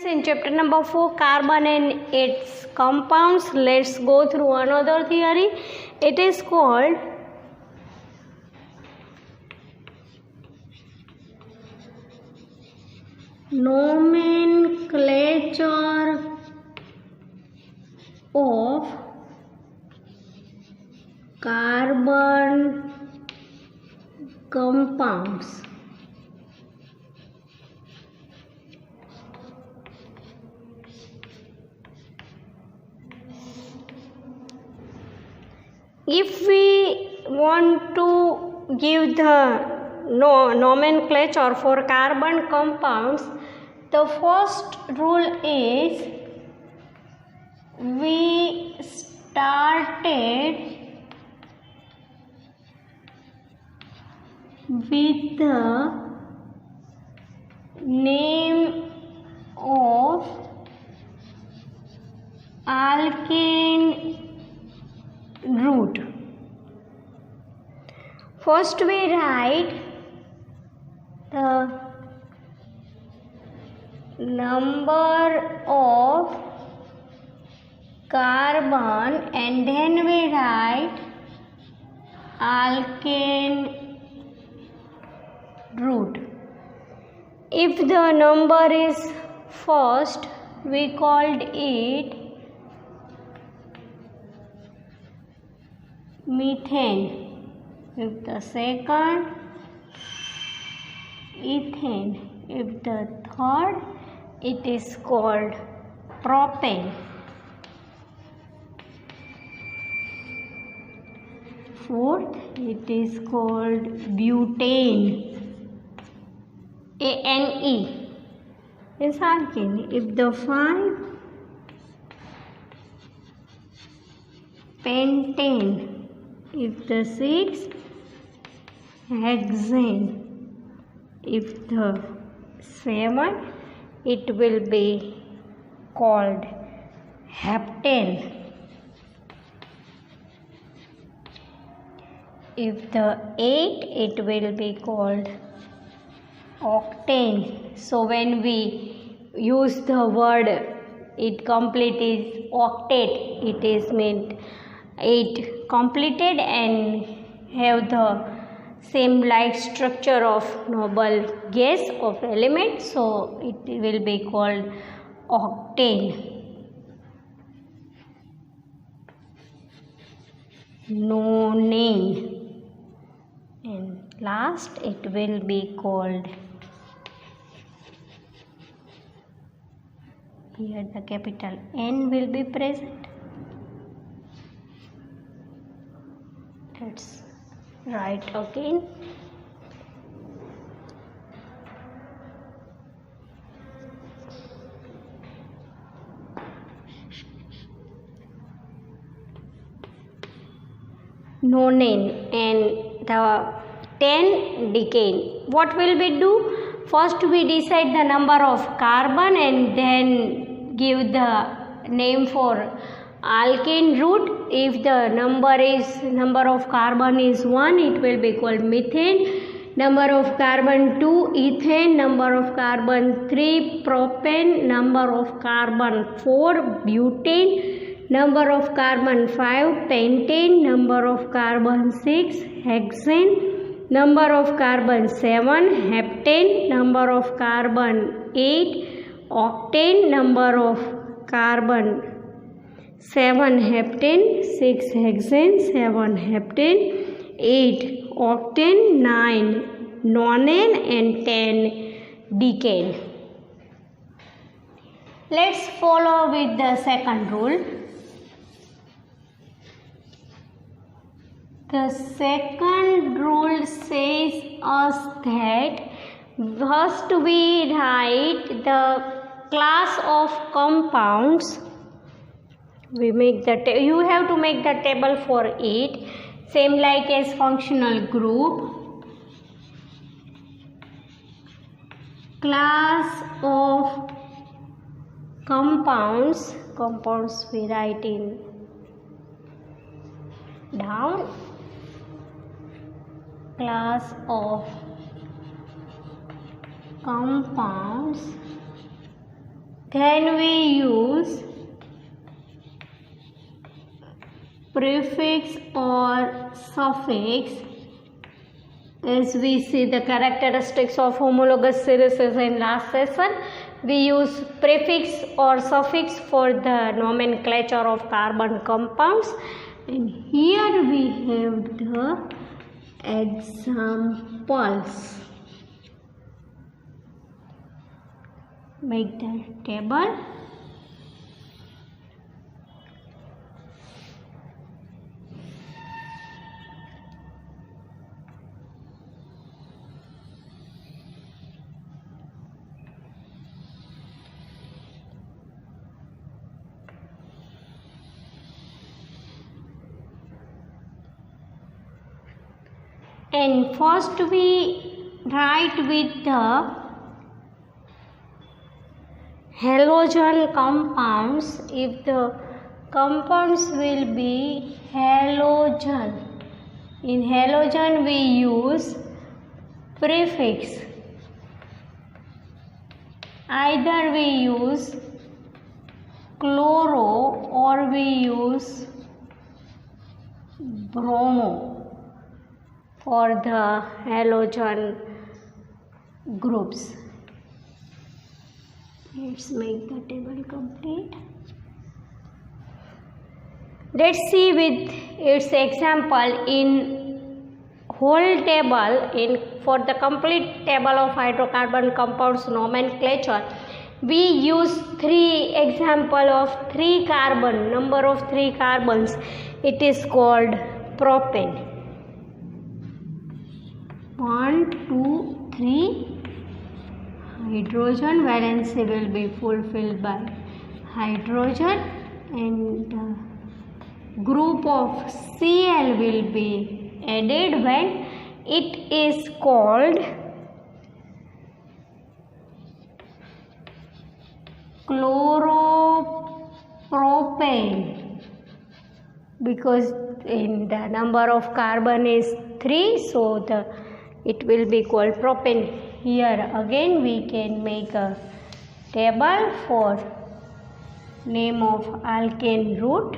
In chapter number 4, carbon and its compounds, let's go through another theory. It is called nomenclature of carbon compounds. If we want to give the nomenclature for carbon compounds, the first rule is we started with the name of alkane root. First we write the number of carbon and then we write alkane root. If the number is first, we called it methane. If the second, ethane. If the third, it is called propane. Fourth, it is called butane. ANE is alkane. If the five, pentane. If the six, hexane. If the seven, it will be called heptane. If the eight, it will be called octane. So when we use the word it complete is octet, it is meant 8 completed and have the same like structure of noble gas of element, so it will be called octane. Nonane, and last it will be called, here the capital N will be present. Let's write again. Nonane and the 10 decane. What will we do? First we decide the number of carbon and then give the name for alkane root. If the number of carbon is 1, it will be called methane. Number of carbon 2, ethane. Number of carbon 3, propane. Number of carbon 4, butane. Number of carbon 5, pentane. Number of carbon 6, hexane. Number of carbon 7, heptane. Number of carbon 8, octane. Number of carbon 7 heptane, 6 hexane, 7 heptane, 8 octane, 9 nonane and 10 decane. Let's follow with the second rule. The second rule says us that first we write the class of compounds. We make the you have to make the table for it, same like as functional group. Class of compounds we write in down. Class of compounds then we use prefix or suffix. As we see the characteristics of homologous series in last session, we use prefix or suffix for the nomenclature of carbon compounds, and here we have the examples. Make the table. And first we write with the halogen compounds. If the compounds will be halogen, in halogen we use prefix. Either we use chloro or we use bromo for the halogen groups. Let's make the table complete. Let's see with its example in whole table. For the complete table of hydrocarbon compounds nomenclature, we use 3 example of 3 carbon, number of 3 carbons. It is called propane. 1, 2, 3. Hydrogen valency will be fulfilled by hydrogen, and the group of Cl will be added when it is called chloropropane, because in the number of carbon is 3, so it will be called propane. Here again we can make a table for name of alkane root.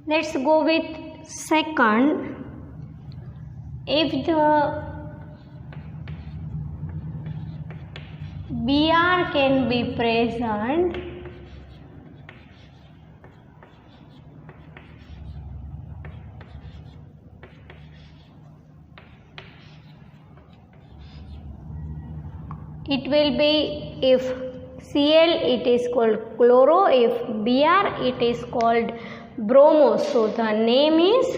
Let's go with second. If the Br can be present, it will be, if Cl it is called chloro, if Br it is called bromo. So the name is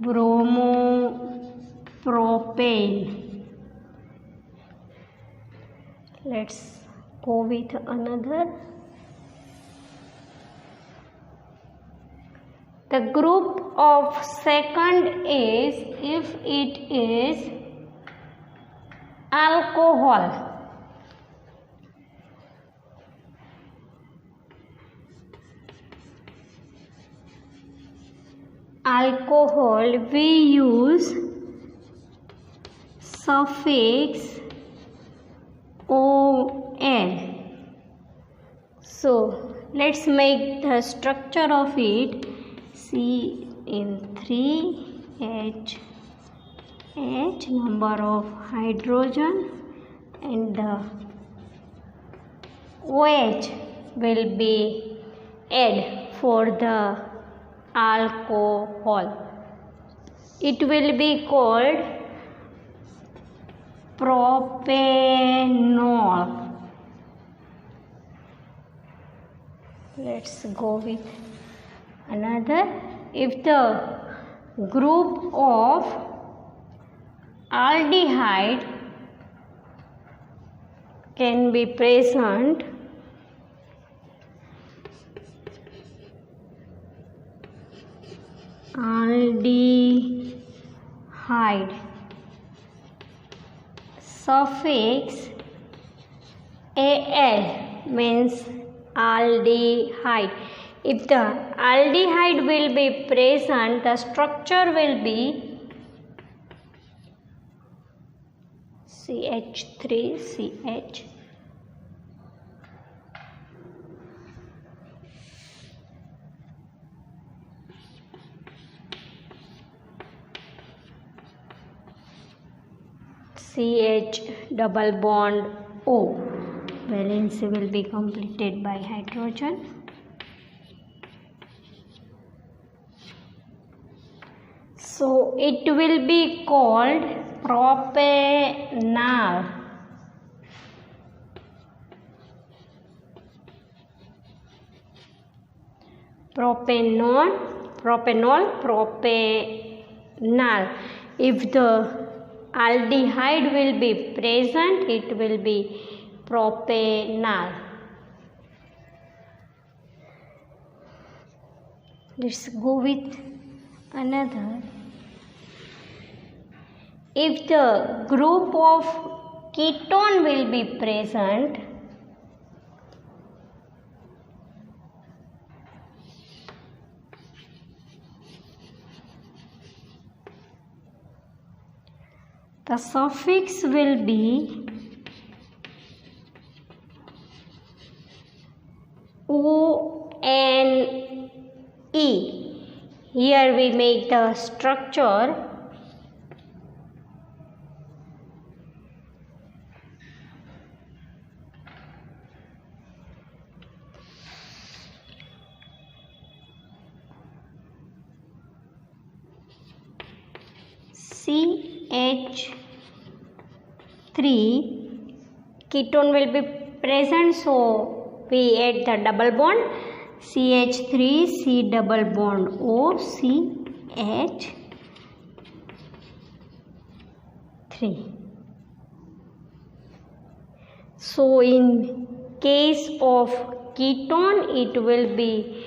bromopropane. Let's go with another. The group of second is if it is alcohol. Alcohol, we use suffix OL. So let's make the structure of it. CN3H, number of hydrogen, and the OH will be add for the alcohol. It will be called propanol. Let's go with another. If the group of aldehyde can be present, aldehyde, suffix Al means aldehyde. If the aldehyde will be present, the structure will be CH3CH. CH double bond O. Valency will be completed by hydrogen. So it will be called propanol. Propanol. If the aldehyde will be present, it will be propanol. Let's go with another. If the group of ketone will be present, the suffix will be ONE. Here we make the structure CH3. Ketone will be present, so we add the double bond CH3 C double bond O CH3. So in case of ketone, it will be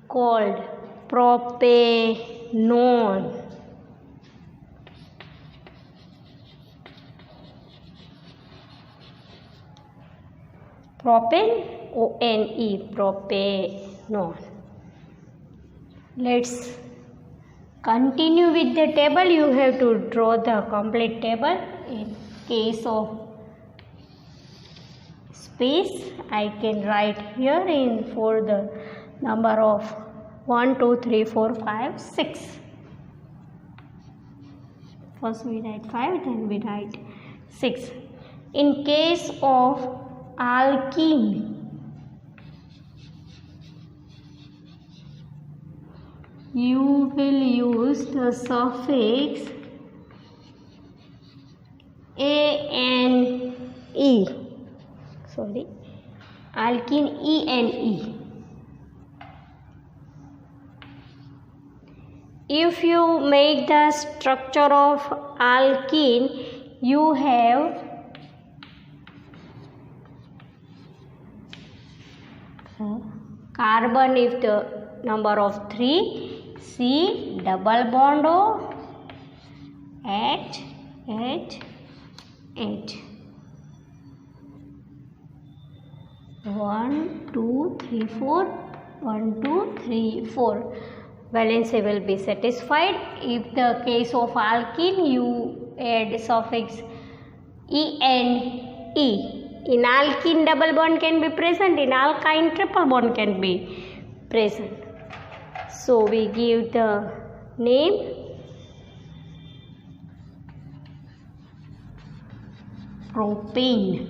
called propanone. Propane, O-N-E, propanone. Let's continue with the table. You have to draw the complete table. In case of space, I can write here for the number of 1, 2, 3, 4, 5, 6. First we write 5, then we write 6. In case of alkene, you will use the suffix ANE. Alkene ENE. If you make the structure of alkene, you have carbon if the number of 3, C double bond O, H. 1, 2, 3, 4. 1, 2, 3, 4. Valency will be satisfied. If the case of alkene, you add suffix ENE. In alkene, double bond can be present. In alkyne, triple bond can be present. So we give the name propane.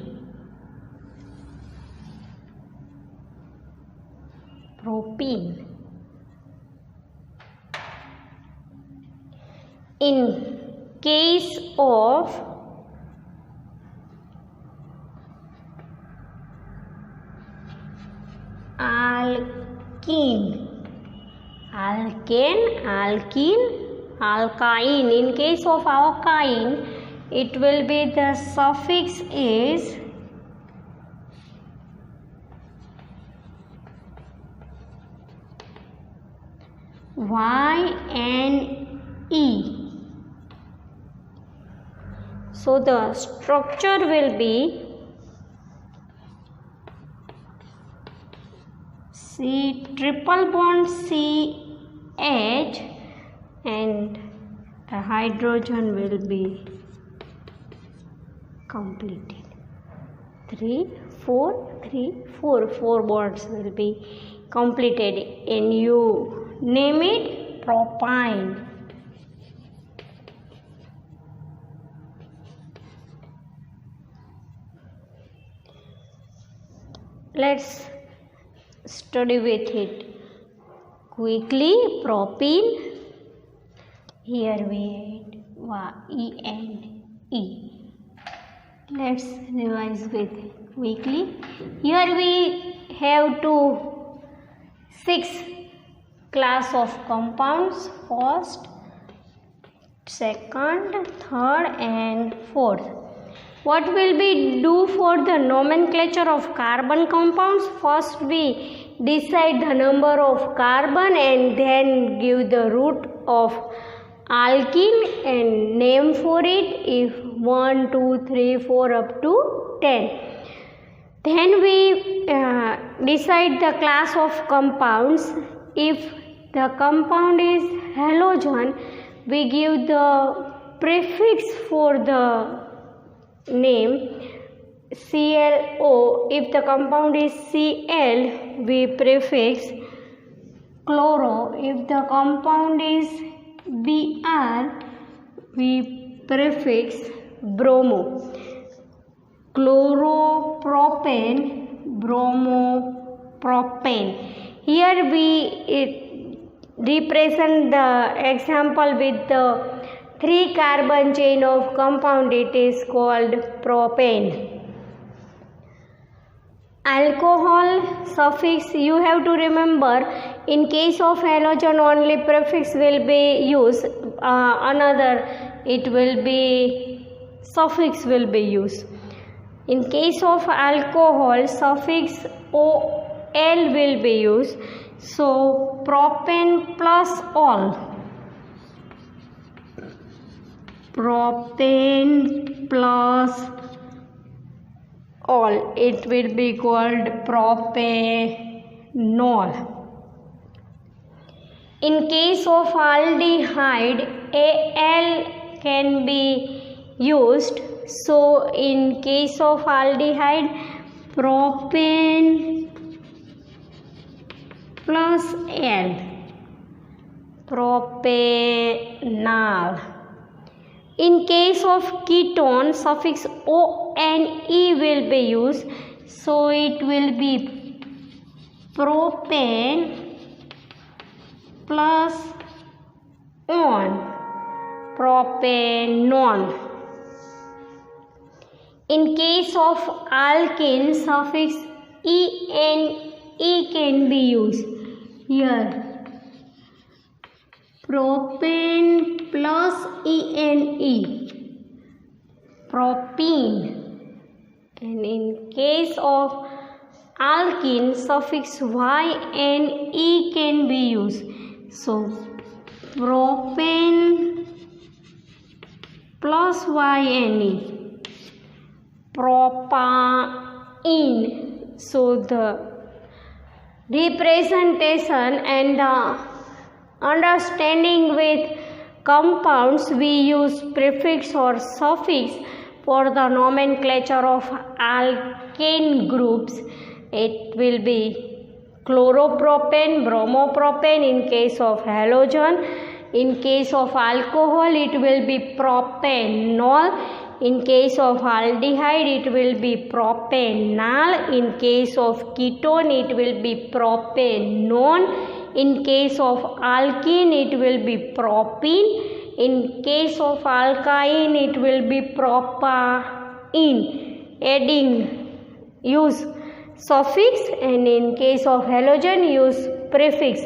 In case of alkyne. In case of alkyne, it will be the suffix is YNE. So the structure will be triple bond CH, and the hydrogen will be completed. 3 4 3 4 4 bonds will be completed, and you name it propyne. Let's study with it quickly. Propene, here we add E and E. Let's revise with quickly. Here we have 6 class of compounds: first, second, third, and fourth. What will we do for the nomenclature of carbon compounds? First we decide the number of carbon and then give the root of alkene and name for it, if 1 2 3 4 up to 10. Then we decide the class of compounds. If the compound is halogen, we give the prefix for the name ClO. If the compound is Cl, we prefix chloro. If the compound is Br, we prefix bromo. Chloropropane, bromopropane. Here we represent the example with the 3 carbon chain of compound. It is called propane. Alcohol suffix, you have to remember, in case of halogen only prefix will be used, another it will be suffix will be used. In case of alcohol, suffix OL will be used. So propane plus ol, propane plus ol, it will be called propanol. In case of aldehyde, Al can be used. So in case of aldehyde, propane plus L, propanol. In case of ketone, suffix ONE will be used. So it will be propane plus on, propanol. In case of alkene, suffix ENE can be used. Here propane plus ENE, propene. And in case of alkene, suffix YNE can be used. So propane plus YNE, propane. So the representation and the understanding with compounds, we use prefix or suffix for the nomenclature of alkane groups. It will be chloropropane, bromopropane in case of halogen. In case of alcohol, it will be propanol. In case of aldehyde, it will be propanol. In case of ketone, it will be propanone. In case of alkene, it will be propene. In case of alkyne, it will be propane. Adding, use suffix, and in case of halogen, use prefix.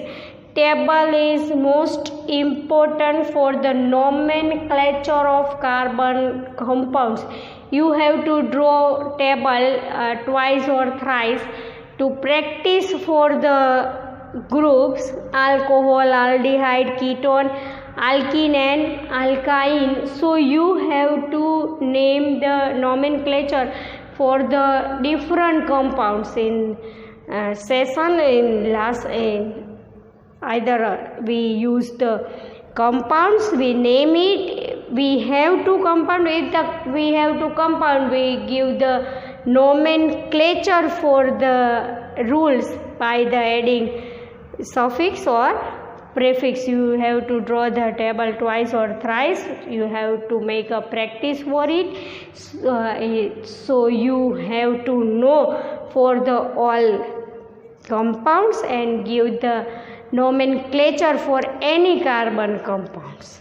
Table is most important for the nomenclature of carbon compounds. You have to draw table twice or thrice to practice for the groups alcohol, aldehyde, ketone, alkene and alkyne. So you have to name the nomenclature for the different compounds. In session in last either we use the compounds, we name it, we have to compound. If we have to compound, we give the nomenclature for the rules by the adding suffix or prefix. You have to draw the table twice or thrice. You have to make a practice for it. So you have to know for the all compounds and give the nomenclature for any carbon compounds.